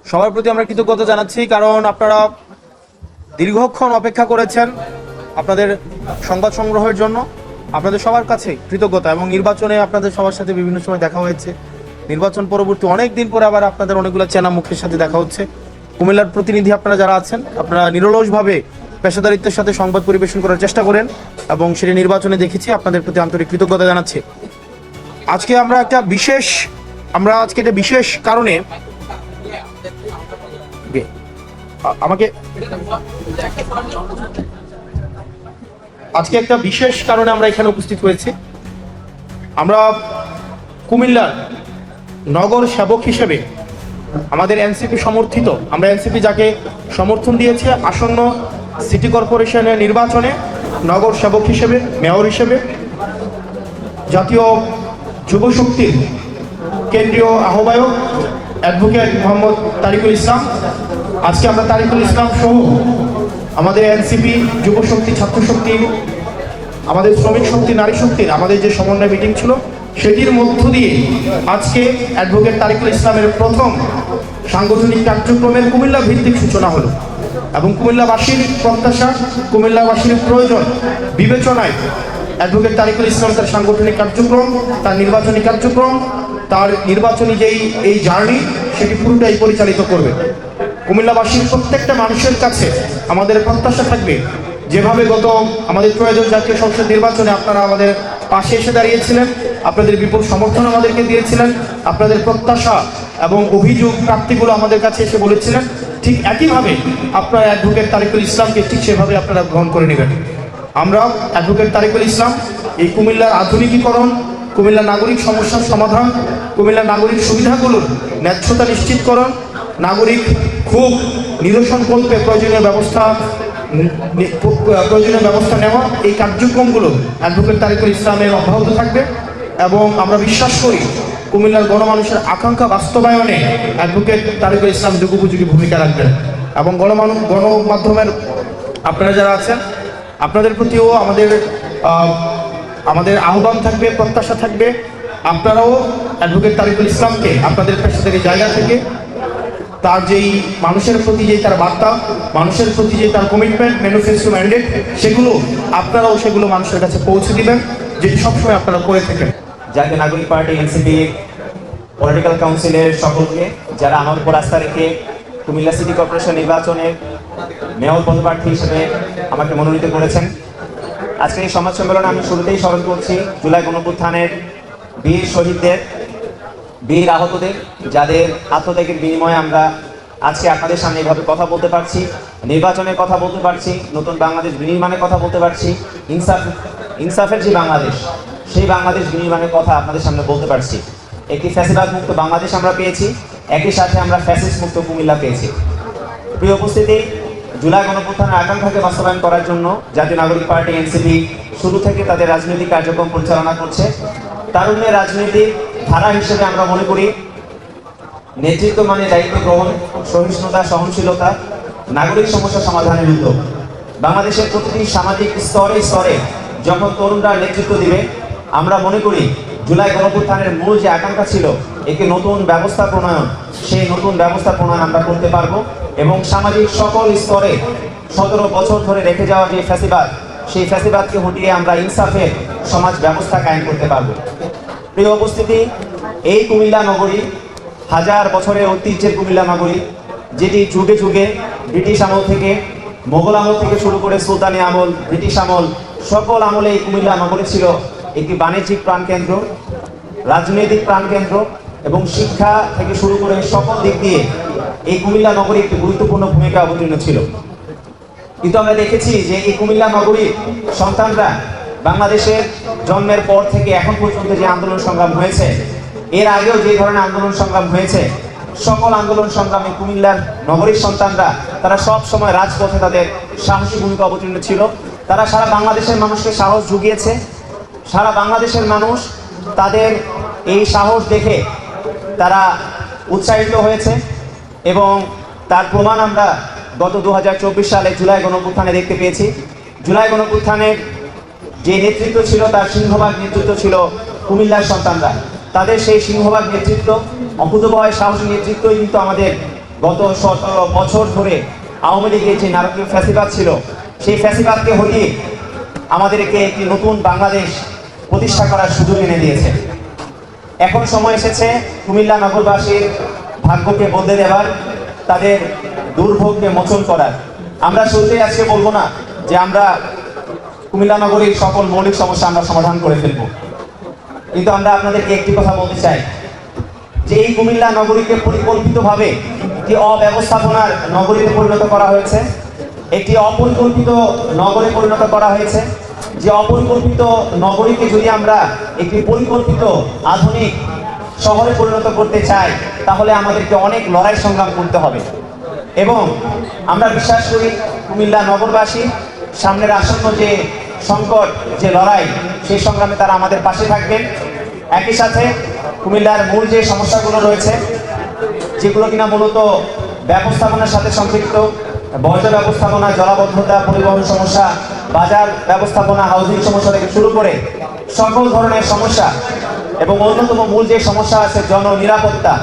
সবার প্রতি আমরা কৃতজ্ঞতা জানাচ্ছি, কারণ আপনারা দীর্ঘক্ষণ অপেক্ষা করেছেন আপনাদের সংবাদ সংগ্রহের জন্য। আপনাদের সবার কাছে কৃতজ্ঞতা। এবং নির্বাচনে আপনাদের সবার সাথে বিভিন্ন সময় দেখা হয়েছে, নির্বাচন পরবর্তী অনেক দিন পরে আবার আপনাদের অনেকগুলো চেনা মুখের সাথে দেখা হচ্ছে। কুমিল্লার প্রতিনিধি আপনারা যারা আছেন, আপনারা নিরলসভাবে পেশাদারিত্বের সাথে সংবাদ পরিবেশন করার চেষ্টা করেন এবং সেটি নির্বাচনে দেখেছি। আপনাদের প্রতি আন্তরিক কৃতজ্ঞতা জানাচ্ছি। আজকে আমরা একটা বিশেষ কারণে আমরা এখানে উপস্থিত হয়েছি। আমরা কুমিল্লার নগর সেবক হিসেবে আমাদের এনসিপি সমর্থিত, আমরা এনসিপি যাকে সমর্থন দিয়েছে আসন্ন সিটি কর্পোরেশনের নির্বাচনে নগর সেবক হিসেবে, মেয়র হিসেবে জাতীয় যুব শক্তির কেন্দ্রীয় আহ্বায়ক অ্যাডভোকেট মোহাম্মদ তারিকুল ইসলাম, আজকে আমরা তারিকুল ইসলাম সহ আমাদের এনসিপি, যুব শক্তি, ছাত্র শক্তি, আমাদের শ্রমিক শক্তি, নারী শক্তির আমাদের যে সমন্বয় মিটিং ছিল, সেটির মধ্য দিয়ে আজকে অ্যাডভোকেট তারিকুল ইসলামের প্রথম সাংগঠনিক কার্যক্রমের কুমিল্লা ভিত্তিক সূচনা হলো। এবং কুমিল্লাবাসীর প্রত্যাশা, কুমিল্লাবাসীর প্রয়োজন বিবেচনায় অ্যাডভোকেট তারিকুল ইসলাম তার সাংগঠনিক কার্যক্রম, তার নির্বাচনী কার্যক্রম, তার নির্বাচনী এই জার্নি, সেটি পুরোটাই পরিচালিত করবে। কুমিল্লাবাসীর প্রত্যেকটা মানুষের কাছে আমাদের প্রত্যাশা থাকবে, যেভাবে গত আমাদের ত্রয়োদশ জাতীয় সংসদ নির্বাচনে আপনারা আমাদের পাশে এসে দাঁড়িয়েছিলেন, আপনাদের বিপুল সমর্থন আমাদেরকে দিয়েছিলেন, আপনাদের প্রত্যাশা এবং অভিযোগ প্রাপ্তিগুলো আমাদের কাছে এসে বলেছিলেন, ঠিক একইভাবে আপনারা অ্যাডভোকেট তারিকুল ইসলামকে ঠিক সেভাবে আপনারা গ্রহণ করে নেবেন। আমরা অ্যাডভোকেট তারিকুল ইসলাম এই কুমিল্লার আধুনিকীকরণ, কুমিল্লার নাগরিক সমস্যার সমাধান, কুমিল্লার নাগরিক সুবিধাগুলোর ন্যায্যতা নিশ্চিতকরণ, নাগরিক খুব নিরসনকল্পে প্রয়োজনীয় ব্যবস্থা নেওয়া, এই কার্যক্রমগুলো অ্যাডভোকেট তারিকুল ইসলামের অব্যাহত থাকবে। এবং আমরা বিশ্বাস করি কুমিল্লার গণমানুষের আকাঙ্ক্ষা বাস্তবায়নে অ্যাডভোকেট তারিকুল ইসলাম যুগোপযোগী ভূমিকা রাখবেন। এবং গণমাধ্যমের আপনারা যারা আছেন, আপনাদের প্রতিও আমাদের আহ্বান থাকবে, প্রত্যাশা থাকবে, আপনারাও অ্যাডভোকেট তারিকুল ইসলামকে আপনাদের পেশাদারি জায়গা থেকে তার যেই মানুষের প্রতি যে তার বার্তা, মানুষের প্রতি যে তার কমিটমেন্ট, ম্যানিফেস্টো, ম্যান্ডেট, সেগুলো মানুষের কাছে পৌঁছে দিবেন, যেটি সবসময় আপনারা করে থাকেন। জাতীয় নাগরিক পার্টি এনসিপি পলিটিক্যাল কাউন্সিলের সকলকে, যারা আমার উপর আস্থা রেখে কুমিল্লা সিটি কর্পোরেশন নির্বাচনের মেয়র পদপ্রার্থী হিসেবে আমাকে মনোনীত করেছেন। আজকে এই সংবাদ সম্মেলনে আমি শুরুতেই স্মরণ করছি জুলাই গণঅভ্যুত্থানের বীর শহীদদের, বীর আহতদের, যাদের আত্মত্যাগের বিনিময়ে আমরা আজকে আপনাদের সামনে এভাবে কথা বলতে পারছি, নির্বাচনের কথা বলতে পারছি, নতুন বাংলাদেশ বিনির্মাণের কথা বলতে পারছি, ইনসাফের যে বাংলাদেশ, সেই বাংলাদেশ বিনির্মাণের কথা আপনাদের সামনে বলতে পারছি। একটি ফ্যাসিবাদ মুক্ত বাংলাদেশ আমরা পেয়েছি, একই সাথে আমরা ফ্যাসিস্ট মুক্ত কুমিল্লা পেয়েছি। প্রিয় উপস্থিতি, জুলাই গণঅভ্যুত্থানের আকাঙ্ক্ষাকে বাস্তবায়ন করার জন্য জাতীয় নাগরিক পার্টি এনসিপি শুরু থেকে তাদের রাজনৈতিক কার্যক্রম পরিচালনা করছে। তারুণ্যের রাজনীতির ধারা হিসেবে আমরা মনে করি নেতৃত্ব মানে দায়িত্ব গ্রহণ, সহিষ্ণুতা, সহনশীলতা, নাগরিক সমস্যা সমাধানের উদ্যোগ। বাংলাদেশের প্রতিটি সামাজিক স্তরে স্তরে যখন তরুণরা নেতৃত্ব দিবে, আমরা মনে করি জুলাই গণঅভ্যুত্থানের মূল যে আকাঙ্ক্ষা ছিল, একে নতুন ব্যবস্থা প্রণয়ন, সেই নতুন ব্যবস্থা প্রণয়ন আমরা করতে পারবো এবং সামাজিক সকল স্তরে 17 বছর ধরে রেখে যাওয়া যে ফ্যাসিবাদ, সেই ফ্যাসিবাদকে হটিয়ে আমরা ইনসাফের সমাজ ব্যবস্থা কায়েম করতে পারবো। প্রিয় উপস্থিতি, এই কুমিল্লা নগরী হাজার বছরের ঐতিহ্যের কুমিল্লা নগরী, যেটি যুগে যুগে ব্রিটিশ আমল থেকে, মোগল আমল থেকে শুরু করে সুলতানি আমল, ব্রিটিশ আমল, সকল আমলে এই কুমিল্লা নগরী ছিল একটি বাণিজ্যিক প্রাণকেন্দ্র, রাজনৈতিক প্রাণকেন্দ্র এবং শিক্ষা থেকে শুরু করে সকল দিক দিয়ে এই কুমিল্লা নগরী একটি গুরুত্বপূর্ণ ভূমিকা অবতীর্ণ ছিল। কিন্তু আমরা দেখেছি যে এই কুমিল্লা নগরীর সন্তানরা বাংলাদেশের জন্মের পর থেকে এখন পর্যন্ত যে আন্দোলন সংগ্রাম হয়েছে, এর আগেও যে ধরনের আন্দোলন সংগ্রাম হয়েছে, সকল আন্দোলন সংগ্রামে কুমিল্লার নগরীর সন্তানরা তারা সব সময় রাজপথে তাদের সাহসী ভূমিকা অবতীর্ণ ছিল। তারা সারা বাংলাদেশের মানুষকে সাহস জুগিয়েছে। সারা বাংলাদেশের মানুষ তাদের এই সাহস দেখে তারা উৎসাহিত হয়েছে এবং তার প্রমাণ আমরা গত 2024 সালে জুলাই গণঅভ্যুত্থানে দেখতে পেয়েছি। জুলাই গণঅভ্যুত্থানের যে নেতৃত্ব ছিল, তার সিংহভাগ নেতৃত্ব ছিল কুমিল্লার সন্তানরা। তাদের সেই সিংহভাগ নেতৃত্ব, অকুতোভয় সাহসী নেতৃত্বই কিন্তু আমাদের গত 17 বছর ধরে আওয়ামী লীগের যে নারকীয় ফ্যাসিবাদ ছিল, সেই ফ্যাসিবাদকে হটিয়ে আমাদেরকে একটি নতুন বাংলাদেশ প্রতিষ্ঠা করার সুযোগ এনে দিয়েছে। এখন সময় এসেছে কুমিল্লা নগরবাসীর ভাগ্যকে বদলে দেওয়ার, তাদের দুর্ভোগকে মোচন করার। আমরা শুরুতেই আজকে বলবো না যে আমরা কুমিল্লা নগরীর সকল মৌলিক সমস্যা আমরা সমাধান করে ফেলবো, কিন্তু আমরা আপনাদেরকে একটি কথা বলতে চাই যে এই কুমিল্লা নগরীকে পরিকল্পিতভাবে একটি অব্যবস্থাপনার নগরীতে পরিণত করা হয়েছে, একটি অপরিকল্পিত নগরে পরিণত করা হয়েছে। যে অপরিকল্পিত নগরীকে যদি আমরা একটি পরিকল্পিত আধুনিক শহরে পরিণত করতে চাই, তাহলে আমাদেরকে অনেক লড়াই সংগ্রাম করতে হবে। এবং আমরা বিশ্বাস করি কুমিল্লা নগরবাসী সামনের আসন্ন যে সংকট, যে লড়াই, সেই সংগ্রামে তারা আমাদের পাশে থাকবেন। একই সাথে কুমিল্লার মূল যে সমস্যাগুলো রয়েছে, যেগুলো কিনা মূলত ব্যবস্থাপনার সাথে সম্পৃক্ত, বর্জ্য ব্যবস্থাপনা, জলাবদ্ধতা, পরিবহন সমস্যা, বাজার ব্যবস্থাপনা, হাউজিং সমস্যা থেকে শুরু করে সকল ধরনের সমস্যা, এবং অন্যতম মূল যে সমস্যা আছে জননিরাপত্তা,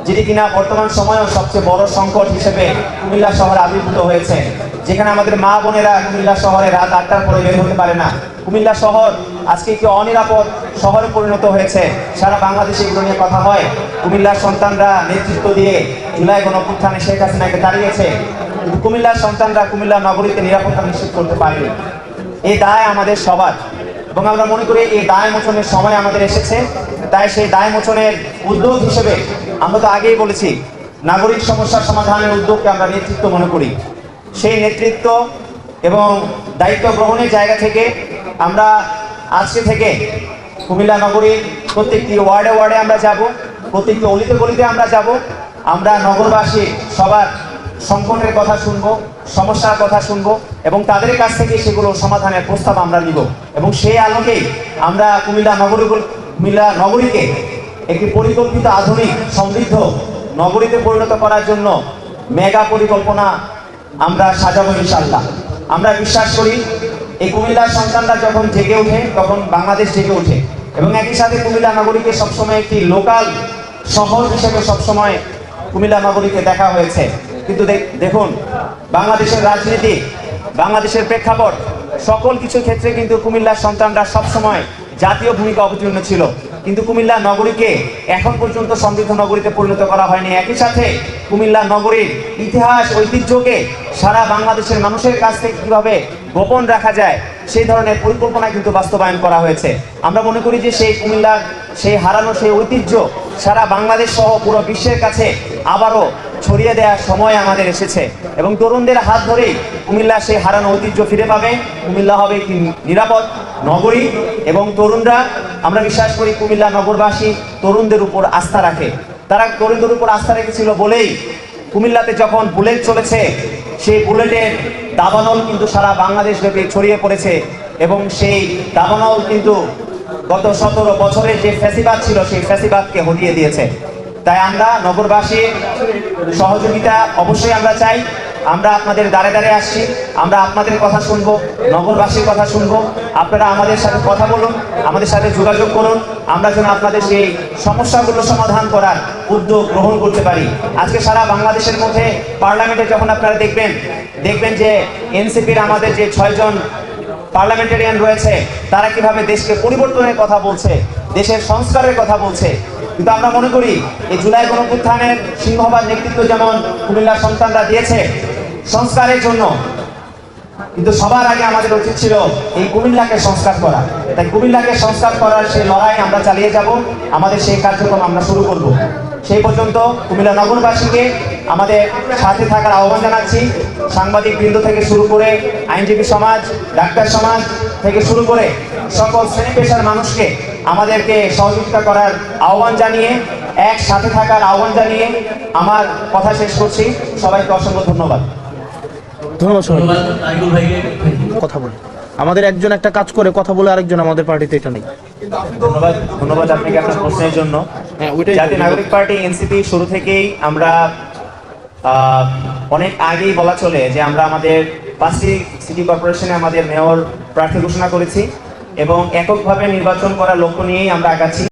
যেটি কিনা বর্তমান সময়েও সবচেয়ে বড় সংকট হিসেবে কুমিল্লা শহরে আবির্ভূত হয়েছে। যেখানে আমাদের মা বোনেরা কুমিল্লা শহরে রাত 8টার পরে বের হতে পারে না। কুমিল্লা শহর আজকে একটি অনিরাপদ শহরে পরিণত হয়েছে। সারা বাংলাদেশে এগুলো নিয়ে কথা হয়। কুমিল্লার সন্তানরা নেতৃত্ব দিয়ে জুলাই গণঅভ্যুত্থানে শেখ হাসিনাকে তাড়িয়েছে, কিন্তু কুমিল্লার সন্তানরা কুমিল্লা নগরীতে নিরাপত্তা নিশ্চিত করতে পারেনি। এই দায় আমাদের সবার, এবং আমরা মনে করি এই দায় মোচনের সময় আমাদের এসেছে। তাই সেই দায় মোচনের উদ্যোগ হিসেবে আমরা তো আগেই বলেছি, নাগরিক সমস্যার সমাধানের উদ্যোগকে আমরা নেতৃত্ব মনে করি। সেই নেতৃত্ব এবং দায়িত্ব গ্রহণের জায়গা থেকে আমরা আজকে থেকে কুমিল্লা নগরীর প্রত্যেকটি ওয়ার্ডে ওয়ার্ডে আমরা যাব, প্রত্যেকটি অলিতে গলিতে আমরা যাব। আমরা নগরবাসী সবার সংকটের কথা শুনবো, সমস্যার কথা শুনবো, এবং তাদের কাছ থেকে সেগুলো সমাধানের প্রস্তাব আমরা নিব। এবং সেই আলোকেই আমরা কুমিল্লা নগরীকে একটি পরিকল্পিত আধুনিক সমৃদ্ধ নগরীতে পরিণত করার জন্য মেগা পরিকল্পনা আমরা সাজাবো ইনশাআল্লাহ। আমরা বিশ্বাস করি এই কুমিল্লার সন্তানরা যখন জেগে ওঠে, তখন বাংলাদেশ জেগে ওঠে। এবং একই সাথে কুমিল্লা নগরীকে সবসময় একটি লোকাল শহর হিসেবে সবসময় কুমিল্লা নগরীকে দেখা হয়েছে। কিন্তু দেখুন, বাংলাদেশের রাজনীতি, বাংলাদেশের প্রেক্ষাপট, সকল কিছু ক্ষেত্রে কিন্তু কুমিল্লার সন্তানরা সবসময় জাতীয় ভূমিকা অবতীর্ণ ছিল, কিন্তু কুমিল্লা নগরীকে এখন পর্যন্ত সমৃদ্ধ নগরীতে পরিণত করা হয়নি। একই সাথে কুমিল্লা নগরীর ইতিহাস, ঐতিহ্যকে সারা বাংলাদেশের মানুষের কাছ থেকে কিভাবে গোপন রাখা যায়, সেই ধরনের পরিকল্পনা কিন্তু বাস্তবায়ন করা হয়েছে। আমরা মনে করি যে সেই কুমিল্লার সেই হারানো সেই ঐতিহ্য সারা বাংলাদেশ সহ পুরো বিশ্বের কাছে আবারও ছড়িয়ে দেওয়ার সময় আমাদের এসেছে, এবং তরুণদের হাত ধরেই কুমিল্লা সেই হারানো ঐতিহ্য ফিরে পাবে। কুমিল্লা হবে একটি নিরাপদ নগরী, এবং তরুণরা, আমরা বিশ্বাস করি কুমিল্লা নগরবাসী তরুণদের উপর আস্থা রাখে। তারা তরুণদের উপর আস্থা রেখেছিল বলেই কুমিল্লাতে যখন বুলেট চলেছে, সেই বুলেটের দাবানল কিন্তু সারা বাংলাদেশ ব্যাপী ছড়িয়ে পড়েছে, এবং সেই দাবানল কিন্তু গত 17 বছরের যে ফ্যাসিবাদ ছিল, সেই ফ্যাসিবাদকে হটিয়ে দিয়েছে। তাই আমরা নগরবাসীর সহযোগিতা অবশ্যই আমরা চাই। আমরা আপনাদের দ্বারে দ্বারে আসছি, আমরা আপনাদের কথা শুনবো, নগরবাসীর কথা শুনবো। আপনারা আমাদের সাথে কথা বলুন, আমাদের সাথে যোগাযোগ করুন, আমরা যেন আপনাদের সেই সমস্যাগুলো সমাধান করার উদ্যোগ গ্রহণ করতে পারি। আজকে সারা বাংলাদেশের মধ্যে পার্লামেন্টে যখন আপনারা দেখবেন যে এনসিপির আমাদের যে 6 জন পার্লামেন্টারিয়ান রয়েছে, তারা কিভাবে দেশকে পরিবর্তনের কথা বলছে, দেশের সংস্কারের কথা বলছে। কিন্তু আমরা মনে করি এই জুলাই গণঅভ্যুত্থানের সিংহভাগ নেতৃত্ব যেমন কুমিল্লার সন্তানরা দিয়েছে সংস্কারের জন্য, কিন্তু সবার আগে আমাদের উচিত ছিল এই কুমিল্লাকে সংস্কার করা। তাই কুমিল্লাকে সংস্কার করার সেই লড়াই আমরা চালিয়ে যাব, আমাদের সেই কার্যক্রম আমরা শুরু করব। সেই পর্যন্ত কুমিল্লা নগরবাসীকে আমাদের সাথে থাকার আহ্বান জানাচ্ছি। সাংবাদিক বৃন্দ থেকে শুরু করে আইনজীবী সমাজ, ডাক্তার সমাজ থেকে শুরু করে সকল শ্রেণী পেশার মানুষকে আমাদেরকে সহযোগিতা করার আহ্বান জানিয়ে, একসাথে থাকার আহ্বান জানিয়ে আমার কথা শেষ করছি। সবাইকে অসংখ্য ধন্যবাদ। কথা বলে আমাদের একজন একটা কাজ করে কথা বলে আরেকজন আমাদের পার্টিতে, এটা নেই। ধন্যবাদ আপনাকে আপনার প্রশ্নের জন্য। জাতীয় নাগরিক পার্টি এনসিপি শুরু থেকেই আমরা অনেক আগেই বলা চলে যে আমরা আমাদের 5টি সিটি কর্পোরেশনে আমাদের মেয়র প্রার্থী ঘোষণা করেছি, এবং এককভাবে নির্বাচন করার লক্ষ্য নিয়েই আমরা আগাচ্ছি।